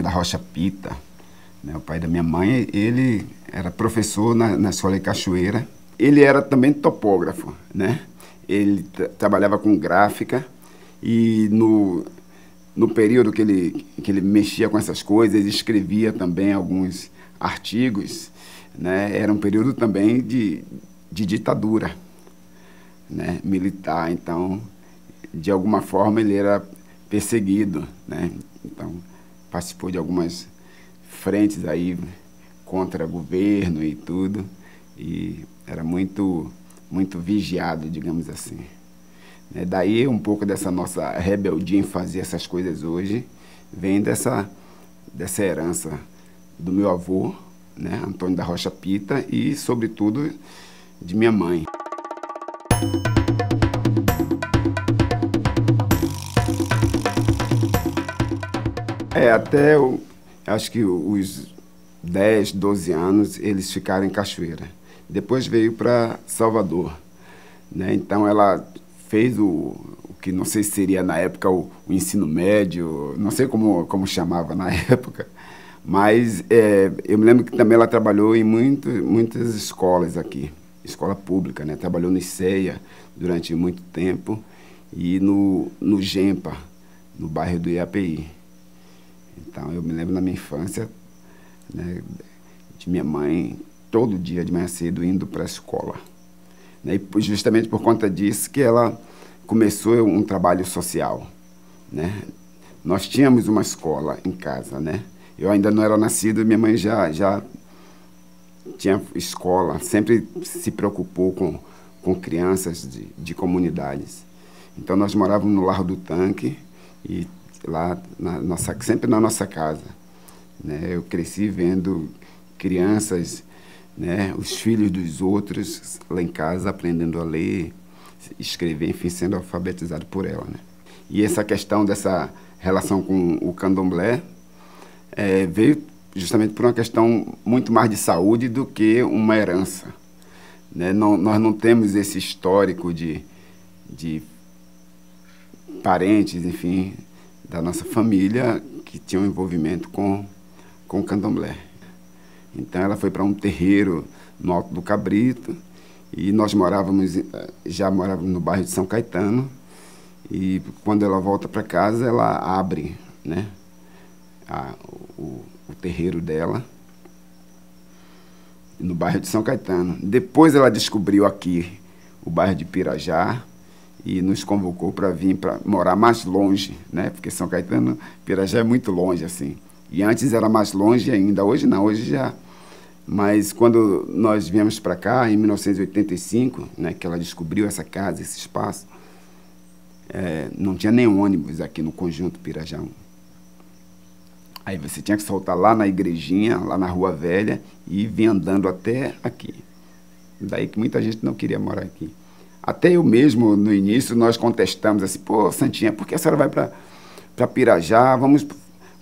da Rocha Pita, né? O pai da minha mãe, ele era professor na escola de Cachoeira. Ele era também topógrafo, né? Ele trabalhava com gráfica e no período que ele mexia com essas coisas, ele escrevia também alguns artigos, né? Era um período também de ditadura, né? Militar, então, de alguma forma, ele era perseguido, né? Então, participou de algumas frentes aí contra o governo e tudo, e era muito vigiado, digamos assim. Daí um pouco dessa nossa rebeldia em fazer essas coisas hoje vem dessa herança do meu avô, né, Antônio da Rocha Pita, e sobretudo de minha mãe. Até acho que os 10, 12 anos eles ficaram em Cachoeira. Depois veio para Salvador, né? Então ela fez o que não sei se seria na época o ensino médio, não sei como chamava na época, mas eu me lembro que também ela trabalhou em muitas escolas aqui, escola pública, né? Trabalhou no ICEA durante muito tempo e no GEMPA, no bairro do IAPI. Então eu me lembro na minha infância, né, de minha mãe todo dia de manhã cedo indo para a escola, né? E justamente por conta disso que ela começou um trabalho social, né? Nós tínhamos uma escola em casa, né? Eu ainda não era nascido, minha mãe já tinha escola, sempre se preocupou com crianças de comunidades. Então nós morávamos no Largo do Tanque e lá sempre na nossa casa, né? Eu cresci vendo crianças, né, os filhos dos outros lá em casa aprendendo a ler, escrever, enfim, sendo alfabetizado por ela, né? E essa questão dessa relação com o candomblé veio justamente por uma questão muito mais de saúde do que uma herança, né? Nós não temos esse histórico de parentes, enfim, da nossa família que tinham envolvimento com o candomblé. Então ela foi para um terreiro no Alto do Cabrito e nós já morávamos no bairro de São Caetano, e quando ela volta para casa ela abre, né, o terreiro dela no bairro de São Caetano. Depois ela descobriu aqui o bairro de Pirajá e nos convocou para vir para morar mais longe, né? Porque São Caetano, Pirajá é muito longe, assim. E antes era mais longe ainda, hoje não, hoje já. Mas quando nós viemos para cá, em 1985, né, que ela descobriu essa casa, esse espaço, não tinha nem ônibus aqui no conjunto Pirajá. Aí você tinha que soltar lá na igrejinha, lá na Rua Velha, e vir andando até aqui. Daí que muita gente não queria morar aqui. Até eu mesmo, no início, nós contestamos assim, pô, Santinha, por que a senhora vai para Pirajá? Vamos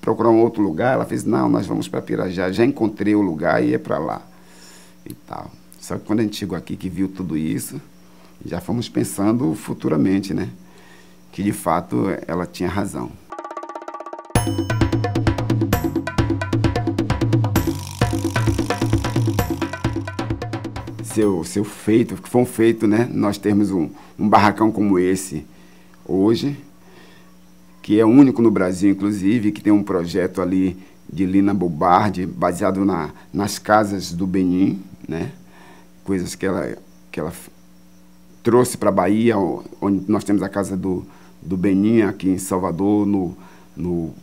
procurar um outro lugar? Ela fez, não, nós vamos para Pirajá, já encontrei o lugar e ia para lá. E tal. Só que quando a gente chegou aqui, que viu tudo isso, já fomos pensando futuramente, né? Que de fato ela tinha razão. Seu feito, que foi um feito, né? Nós temos um barracão como esse hoje, que é único no Brasil, inclusive, que tem um projeto ali de Lina Bobardi, baseado nas casas do Benin, né? Coisas que ela trouxe para a Bahia, onde nós temos a casa do Benin, aqui em Salvador, no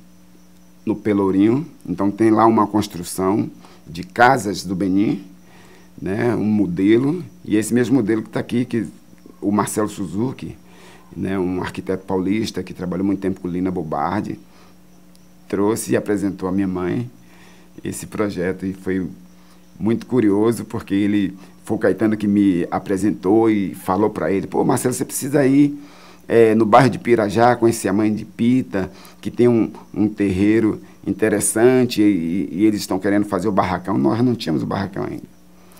Pelourinho. Então tem lá uma construção de casas do Benin, né, um modelo, e esse mesmo modelo que está aqui, que o Marcelo Suzuki, né, um arquiteto paulista que trabalhou muito tempo com Lina Bobardi, trouxe e apresentou à minha mãe esse projeto, e foi muito curioso, porque foi o Caetano que me apresentou e falou para ele, pô, Marcelo, você precisa ir no bairro de Pirajá, conhecer a mãe de Pita, que tem um terreiro interessante, e eles estão querendo fazer o barracão. Nós não tínhamos o barracão ainda.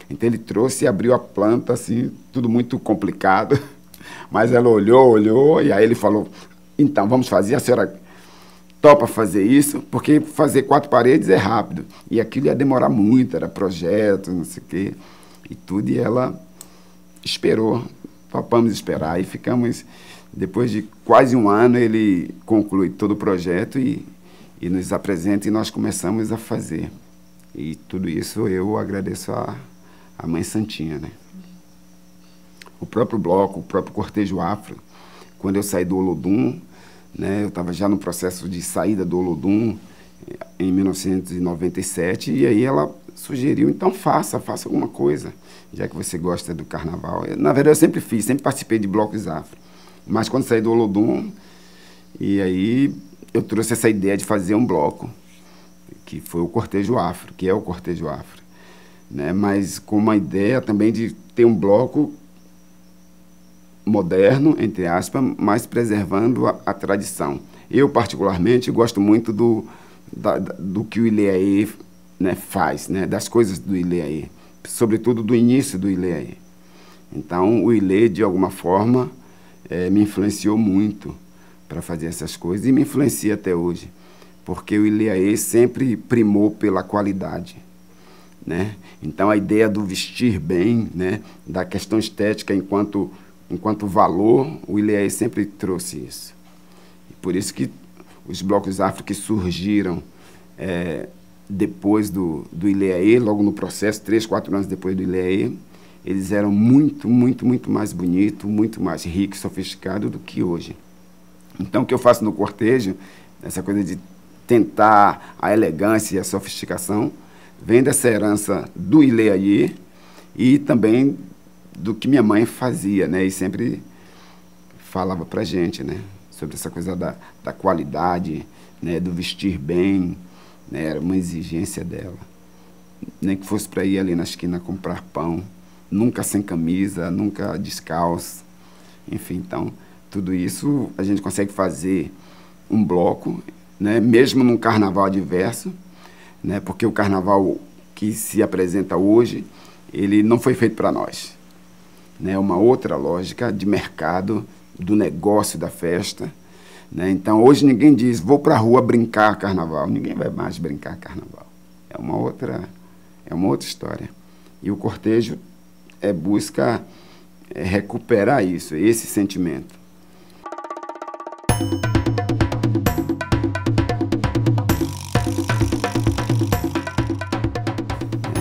Então ele trouxe e abriu a planta, assim, tudo muito complicado, mas ela olhou, e aí ele falou, então, vamos fazer, a senhora topa fazer isso, porque fazer 4 paredes é rápido. E aquilo ia demorar muito, era projeto, não sei o quê, e tudo, e ela esperou, topamos esperar, e ficamos, depois de quase um ano, ele conclui todo o projeto e nos apresenta, e nós começamos a fazer. E tudo isso eu agradeço a Mãe Santinha, né? O próprio bloco, o próprio cortejo afro, quando eu saí do Olodum, né, eu estava já no processo de saída do Olodum em 1997, e aí ela sugeriu, então faça alguma coisa, já que você gosta do carnaval. Na verdade, eu sempre fiz, sempre participei de blocos afro. Mas quando saí do Olodum, e aí eu trouxe essa ideia de fazer um bloco, que foi o cortejo afro, que é o cortejo afro, né? Mas com uma ideia também de ter um bloco moderno, entre aspas, mas preservando a tradição. Eu, particularmente, gosto muito do que o Ilê-Aê, né, faz, né, das coisas do Ilê-Aê, sobretudo do início do Ilê-Aê. Então, o Ilê, de alguma forma, me influenciou muito para fazer essas coisas, e me influencia até hoje, porque o Ilê-Aê sempre primou pela qualidade, né? Então, a ideia do vestir bem, né, da questão estética enquanto valor, o Ilê-Aê sempre trouxe isso. E por isso que os blocos afro que surgiram depois do Ilê-Aê, logo no processo, 3, 4 anos depois do Ilê-Aê, eles eram muito, muito, muito mais bonitos, muito mais ricos, sofisticados do que hoje. Então, o que eu faço no cortejo, essa coisa de tentar a elegância e a sofisticação, vem dessa herança do Ilê-Aê e também do que minha mãe fazia, né? E sempre falava pra gente, né? Sobre essa coisa da qualidade, né? Do vestir bem, né? Era uma exigência dela. Nem que fosse para ir ali na esquina comprar pão, nunca sem camisa, nunca descalço. Enfim, então, tudo isso a gente consegue fazer um bloco, né? Mesmo num carnaval adverso, né? Porque o carnaval que se apresenta hoje, ele não foi feito para nós. É uma outra lógica de mercado, do negócio da festa, né? Então, hoje ninguém diz, vou para a rua brincar carnaval. Ninguém vai mais brincar carnaval. É uma outra história. E o cortejo busca recuperar isso, esse sentimento.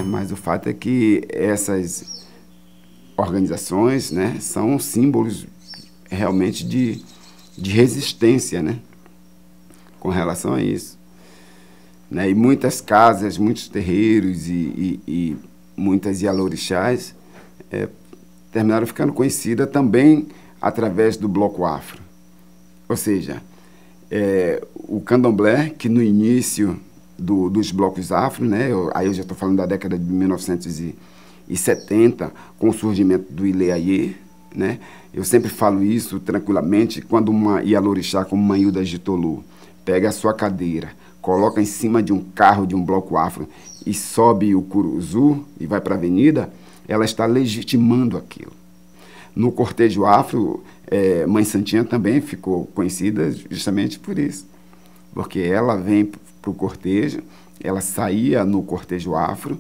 Mas o fato é que essas organizações, né, são símbolos realmente de resistência, né, com relação a isso, né? E muitas casas, muitos terreiros e muitas ialorixás terminaram ficando conhecidas também através do bloco afro. Ou seja, o candomblé, que no início dos blocos afro, né, aí eu já estou falando da década de 1970, com o surgimento do Ilê-Aê, né? Eu sempre falo isso tranquilamente, quando uma ialorixá como Manhuda de Tolu pega a sua cadeira, coloca em cima de um carro de um bloco afro e sobe o curuzu e vai para a avenida, ela está legitimando aquilo. No cortejo afro, Mãe Santinha também ficou conhecida justamente por isso, porque ela vem para o cortejo, ela saía no cortejo afro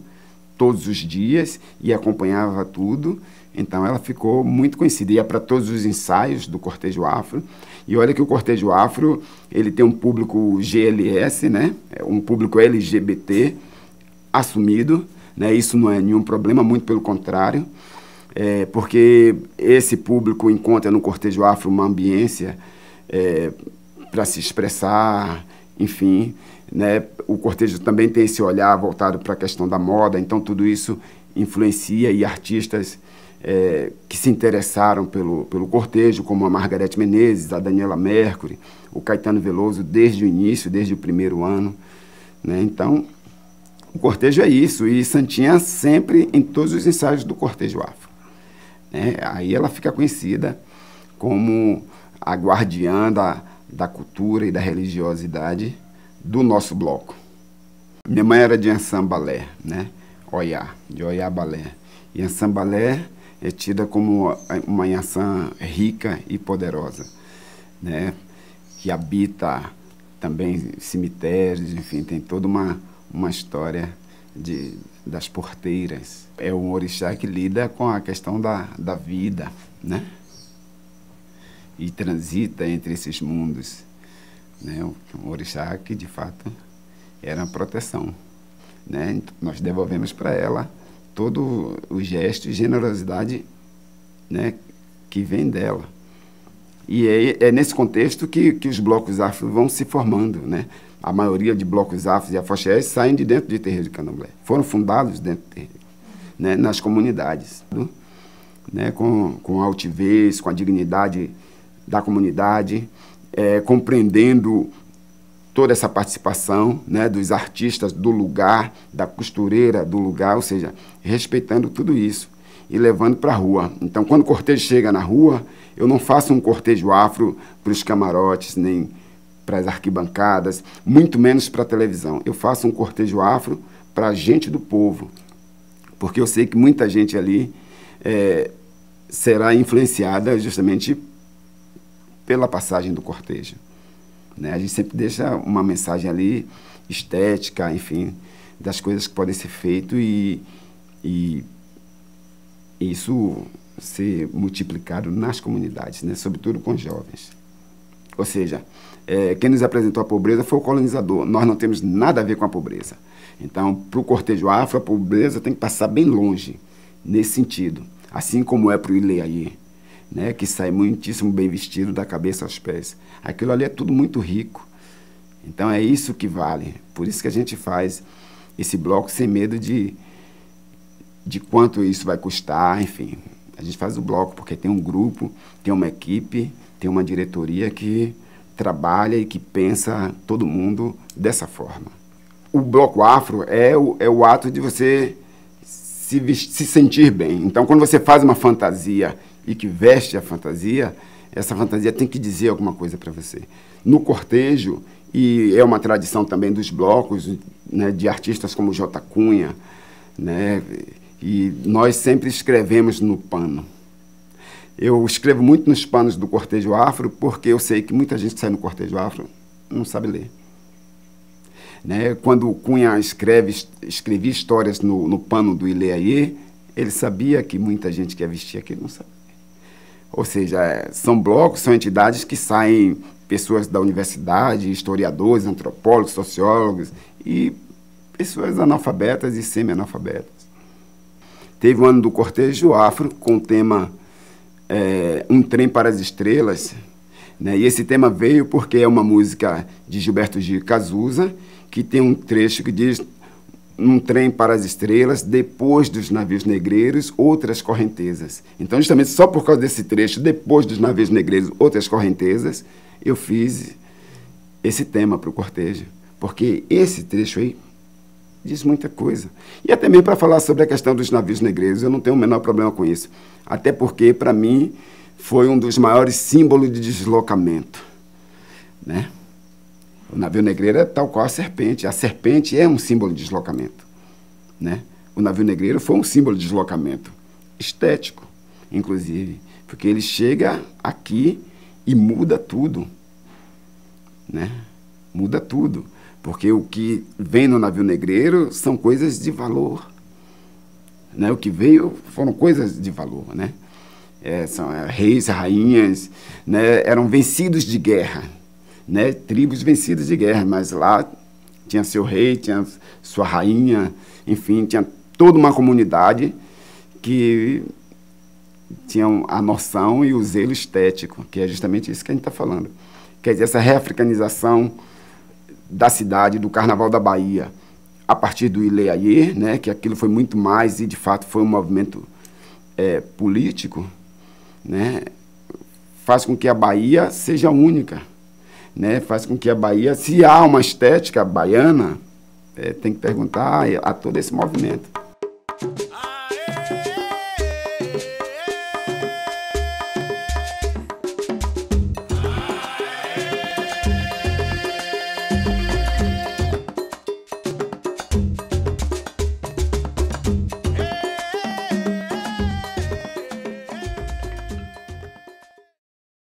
todos os dias e acompanhava tudo, então ela ficou muito conhecida, ia para todos os ensaios do cortejo afro. E olha que o cortejo afro, ele tem um público GLS, né? Um público LGBT assumido, né? Isso não é nenhum problema, muito pelo contrário, porque esse público encontra no cortejo afro uma ambiência para se expressar, enfim, né? O cortejo também tem esse olhar voltado para a questão da moda, então tudo isso influencia, e artistas que se interessaram pelo cortejo, como a Margareth Menezes, a Daniela Mercury, o Caetano Veloso, desde o início, desde o primeiro ano, né? Então, o cortejo é isso, e Santinha sempre em todos os ensaios do cortejo afro, né? Aí ela fica conhecida como a guardiã da cultura e da religiosidade do nosso bloco. Minha mãe era de Yansan Balé, né? De Oiá Balé. Yansan Balé é tida como uma Yansan rica e poderosa, né? Que habita também cemitérios, enfim, tem toda uma história das porteiras. É um orixá que lida com a questão da vida, né? E transita entre esses mundos, né? Um orixá que, de fato, era uma proteção, né? Então, nós devolvemos para ela todo o gesto e generosidade, né, que vem dela. E é nesse contexto que os blocos afro vão se formando, né? A maioria de blocos afros e afoxés saem de dentro de terreiro de candomblé. Foram fundados dentro de terreiro, né? Nas comunidades, né? Com altivez, com a dignidade da comunidade, compreendendo toda essa participação, né, dos artistas do lugar, da costureira do lugar, ou seja, respeitando tudo isso e levando para a rua. Então, quando o cortejo chega na rua, eu não faço um cortejo afro para os camarotes, nem para as arquibancadas, muito menos para a televisão. Eu faço um cortejo afro para a gente do povo, porque eu sei que muita gente ali será influenciada justamente pela passagem do cortejo, né? A gente sempre deixa uma mensagem ali, estética, enfim, das coisas que podem ser feitas e isso ser multiplicado nas comunidades, né? Sobretudo com jovens. Ou seja, quem nos apresentou a pobreza foi o colonizador. Nós não temos nada a ver com a pobreza. Então, para o cortejo afro, a pobreza tem que passar bem longe, nesse sentido. Assim como é para o Ileaie, né, que sai muitíssimo bem vestido da cabeça aos pés. Aquilo ali é tudo muito rico. Então é isso que vale. Por isso que a gente faz esse bloco sem medo de quanto isso vai custar, enfim. A gente faz o bloco porque tem um grupo, tem uma equipe, tem uma diretoria que trabalha e que pensa todo mundo dessa forma. O bloco afro é o ato de você se sentir bem. Então, quando você faz uma fantasia e que veste a fantasia, essa fantasia tem que dizer alguma coisa para você. No cortejo, e é uma tradição também dos blocos, né, de artistas como J. Cunha, né, e nós sempre escrevemos no pano. Eu escrevo muito nos panos do cortejo afro porque eu sei que muita gente que sai no cortejo afro não sabe ler. Né? Quando o Cunha escrevia histórias no pano do Ileaie, ele sabia que muita gente que ia vestir aquilo não sabia. Ou seja, são blocos, são entidades que saem pessoas da universidade, historiadores, antropólogos, sociólogos e pessoas analfabetas e semi-analfabetas. Teve um ano do cortejo afro com o tema Um Trem para as Estrelas, né? E esse tema veio porque é uma música de Gilberto Gil e Cazuza, que tem um trecho que diz: um trem para as estrelas, depois dos navios negreiros, outras correntezas. Então, justamente só por causa desse trecho, depois dos navios negreiros, outras correntezas, eu fiz esse tema para o cortejo. Porque esse trecho aí diz muita coisa. E até mesmo para falar sobre a questão dos navios negreiros, eu não tenho o menor problema com isso. Até porque, para mim, foi um dos maiores símbolos de deslocamento, né? O navio negreiro é tal qual a serpente. A serpente é um símbolo de deslocamento, né? O navio negreiro foi um símbolo de deslocamento estético, inclusive, porque ele chega aqui e muda tudo, né? Muda tudo, porque o que vem no navio negreiro são coisas de valor, né? O que veio foram coisas de valor, né? São reis, rainhas, né? Eram vencidos de guerra, né? Tribos vencidas de guerra, mas lá tinha seu rei, tinha sua rainha, enfim, tinha toda uma comunidade que tinha a noção e o zelo estético, que é justamente isso que a gente está falando. Quer dizer, essa reafricanização da cidade, do Carnaval da Bahia, a partir do Ileaie, né, que aquilo foi muito mais e, de fato, foi um movimento político, né, faz com que a Bahia seja única, né, faz com que a Bahia, se há uma estética baiana, tem que perguntar a todo esse movimento.